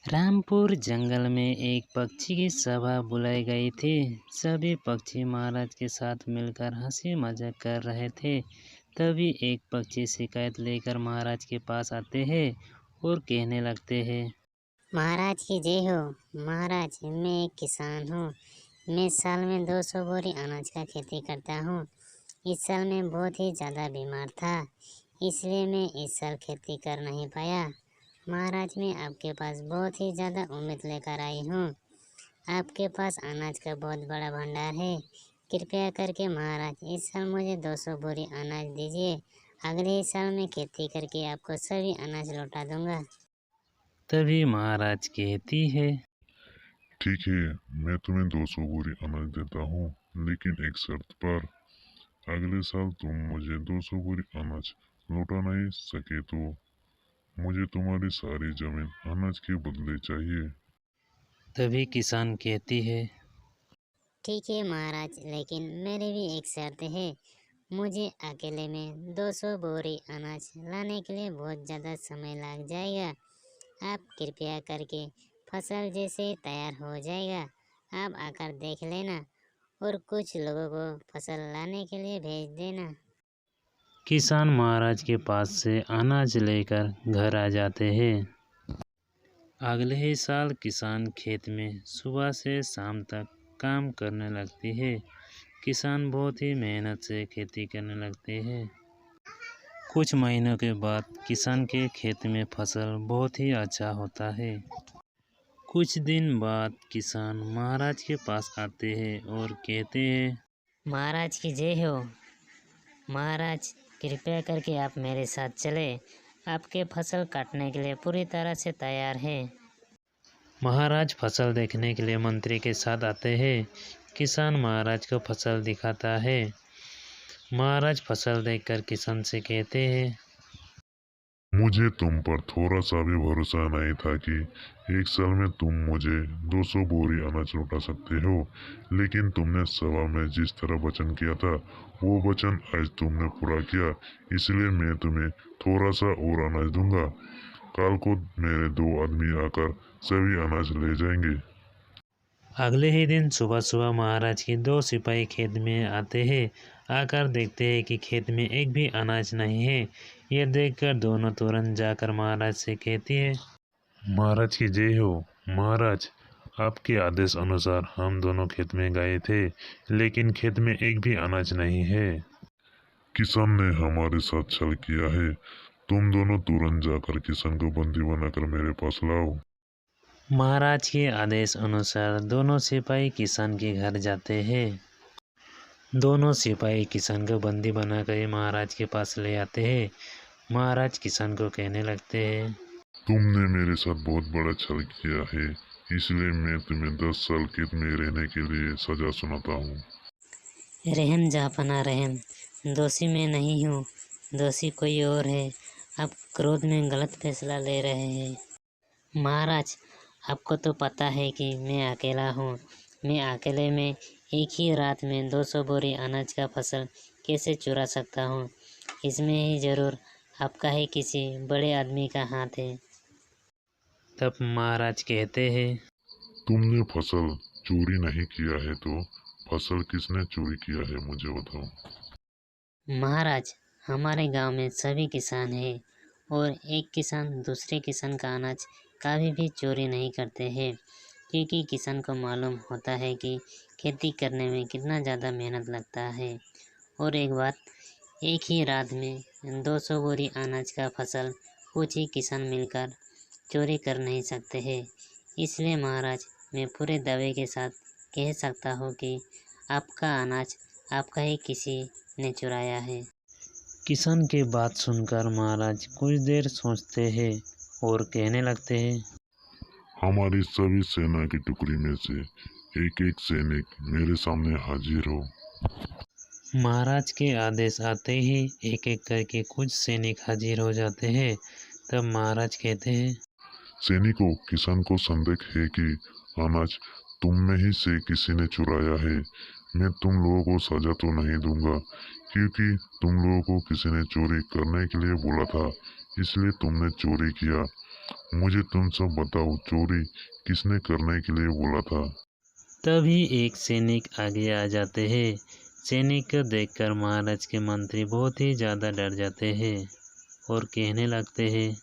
रामपुर जंगल में एक पक्षी की सभा बुलाई गई थी। सभी पक्षी महाराज के साथ मिलकर हंसी मजाक कर रहे थे। तभी एक पक्षी शिकायत लेकर महाराज के पास आते हैं और कहने लगते हैं, महाराज की जय हो। महाराज, मैं एक किसान हूँ। मैं साल में 200 बोरी अनाज का खेती करता हूँ। इस साल मैं बहुत ही ज़्यादा बीमार था, इसलिए मैं इस साल खेती कर नहीं पाया। महाराज, मैं आपके पास बहुत ही ज़्यादा उम्मीद लेकर आई हूँ। आपके पास अनाज का बहुत बड़ा भंडार है। कृपया करके महाराज, इस साल मुझे 200 बोरी अनाज दीजिए। अगले ही साल मैं खेती करके आपको सभी अनाज लौटा दूंगा। तभी महाराज कहती है, ठीक है, मैं तुम्हें 200 बोरी अनाज देता हूँ, लेकिन एक शर्त पर। अगले साल तुम मुझे 200 बोरी अनाज लौटा नहीं सके तो मुझे तुम्हारी सारी जमीन अनाज के बदले चाहिए। तभी किसान कहती है, ठीक है महाराज, लेकिन मेरी भी एक शर्त है। मुझे अकेले में 200 बोरी अनाज लाने के लिए बहुत ज़्यादा समय लग जाएगा। आप कृपया करके फसल जैसे ही तैयार हो जाएगा, आप आकर देख लेना और कुछ लोगों को फसल लाने के लिए भेज देना। किसान महाराज के पास से अनाज लेकर घर आ जाते हैं। अगले ही साल किसान खेत में सुबह से शाम तक काम करने लगती है। किसान बहुत ही मेहनत से खेती करने लगते हैं। कुछ महीनों के बाद किसान के खेत में फसल बहुत ही अच्छा होता है। कुछ दिन बाद किसान महाराज के पास आते हैं और कहते हैं, महाराज की जय हो। महाराज, कृपया करके आप मेरे साथ चले। आपके फसल काटने के लिए पूरी तरह से तैयार है। महाराज फसल देखने के लिए मंत्री के साथ आते हैं। किसान महाराज को फसल दिखाता है। महाराज फसल देखकर किसान से कहते हैं, मुझे तुम पर थोड़ा सा भी भरोसा नहीं था कि एक साल में तुम मुझे 200 बोरी अनाज लौटा सकते हो, लेकिन तुमने सभा में जिस तरह वचन किया था वो वचन आज तुमने पूरा किया, इसलिए मैं तुम्हें थोड़ा सा और अनाज दूंगा। कल को मेरे 2 आदमी आकर सभी अनाज ले जाएंगे। अगले ही दिन सुबह सुबह महाराज के 2 सिपाही खेत में आते हैं। आकर देखते हैं कि खेत में एक भी अनाज नहीं है। यह देखकर दोनों तुरंत जाकर महाराज से कहती है, महाराज की जय हो। महाराज, आपके आदेश अनुसार हम दोनों खेत में गए थे, लेकिन खेत में एक भी अनाज नहीं है। किसान ने हमारे साथ छल किया है। तुम दोनों तुरंत जाकर किसान को बंदी बनाकर मेरे पास लाओ। महाराज के आदेश अनुसार दोनों सिपाही किसान के घर जाते हैं। दोनों सिपाही किसान को बंदी बनाकर महाराज के पास ले आते हैं। महाराज किसान को कहने लगते हैं, तुमने मेरे साथ बहुत बड़ा छल किया है, इसलिए मैं तुम्हें 10 साल कैद में रहने के लिए सजा सुनाता हूँ। रहम जापना रहम, दोषी मैं नहीं हूँ, दोषी कोई और है। आप क्रोध में गलत फैसला ले रहे हैं। महाराज, आपको तो पता है कि मैं अकेला हूँ। मैं अकेले में एक ही रात में 200 बोरी अनाज का फसल कैसे चुरा सकता हूँ। इसमें ही जरूर आपका ही किसी बड़े आदमी का हाथ है। तब महाराज कहते हैं, तुमने फसल चोरी नहीं किया है तो फसल किसने चोरी किया है मुझे बताओ। महाराज, हमारे गांव में सभी किसान हैं और एक किसान दूसरे किसान का अनाज कभी भी चोरी नहीं करते हैं, क्योंकि किसान को मालूम होता है कि खेती करने में कितना ज़्यादा मेहनत लगता है। और एक बात, एक ही रात में 200 बोरी अनाज का फसल कुछ ही किसान मिलकर चोरी कर नहीं सकते हैं। इसलिए महाराज, मैं पूरे दावे के साथ कह सकता हूँ कि आपका अनाज आपका ही किसी ने चुराया है। किसान की बात सुनकर महाराज कुछ देर सोचते हैं और कहने लगते हैं, हमारी सभी सेना की टुकड़ी में से एक एक सैनिक मेरे सामने हाजिर हो। महाराज के आदेश आते ही एक एक करके कुछ सैनिक हाजिर हो जाते हैं। तब महाराज कहते हैं, सैनिकों, किसान को संदेह है कि अनाज तुम में ही से किसी ने चुराया है। मैं तुम लोगों को सजा तो नहीं दूंगा, क्योंकि तुम लोगों को किसी ने चोरी करने के लिए बोला था, इसलिए तुमने चोरी किया। मुझे तुम सब बताओ, चोरी किसने करने के लिए बोला था? तभी एक सैनिक आगे आ जाते हैं। सैनिक को देखकर महाराज के मंत्री बहुत ही ज़्यादा डर जाते हैं और कहने लगते हैं,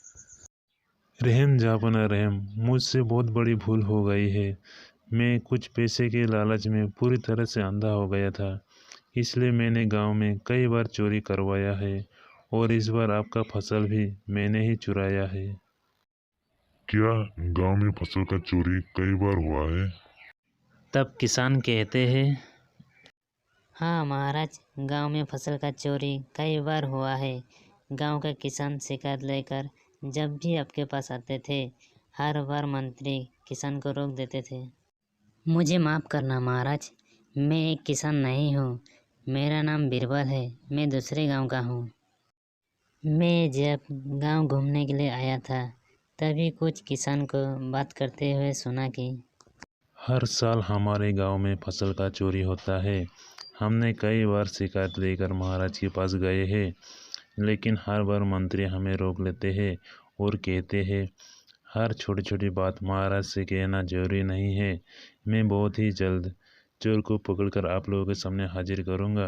रहम जापना रहम, मुझसे बहुत बड़ी भूल हो गई है। मैं कुछ पैसे के लालच में पूरी तरह से अंधा हो गया था, इसलिए मैंने गांव में कई बार चोरी करवाया है और इस बार आपका फसल भी मैंने ही चुराया है। क्या गांव में फसल का चोरी कई बार हुआ है? तब किसान कहते हैं, हाँ महाराज, गांव में फसल का चोरी कई बार हुआ है। गांव का किसान शिकायत लेकर जब भी आपके पास आते थे, हर बार मंत्री किसान को रोक देते थे। मुझे माफ़ करना महाराज, मैं एक किसान नहीं हूँ। मेरा नाम बीरबल है, मैं दूसरे गांव का हूँ। मैं जब गांव घूमने के लिए आया था, तभी कुछ किसान को बात करते हुए सुना कि हर साल हमारे गांव में फसल का चोरी होता है। हमने कई बार शिकायत लेकर महाराज के पास गए हैं, लेकिन हर बार मंत्री हमें रोक लेते हैं और कहते हैं हर छोटी छोटी बात महाराज से कहना जरूरी नहीं है। मैं बहुत ही जल्द चोर को पकड़कर आप लोगों के सामने हाजिर करूंगा,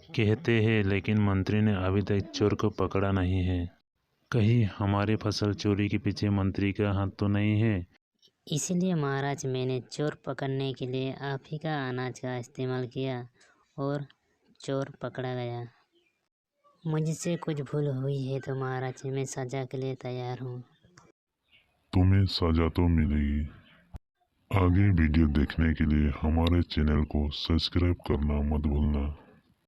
कहते हैं, लेकिन मंत्री ने अभी तक चोर को पकड़ा नहीं है। कहीं हमारी फसल चोरी के पीछे मंत्री का हाथ तो नहीं है? इसलिए महाराज मैंने चोर पकड़ने के लिए आप ही का अनाज का इस्तेमाल किया और चोर पकड़ा गया। मुझसे कुछ भूल हुई है तो महाराज मैं सजा के लिए तैयार हूँ। तुम्हें सजा तो मिलेगी। आगे वीडियो देखने के लिए हमारे चैनल को सब्सक्राइब करना मत भूलना।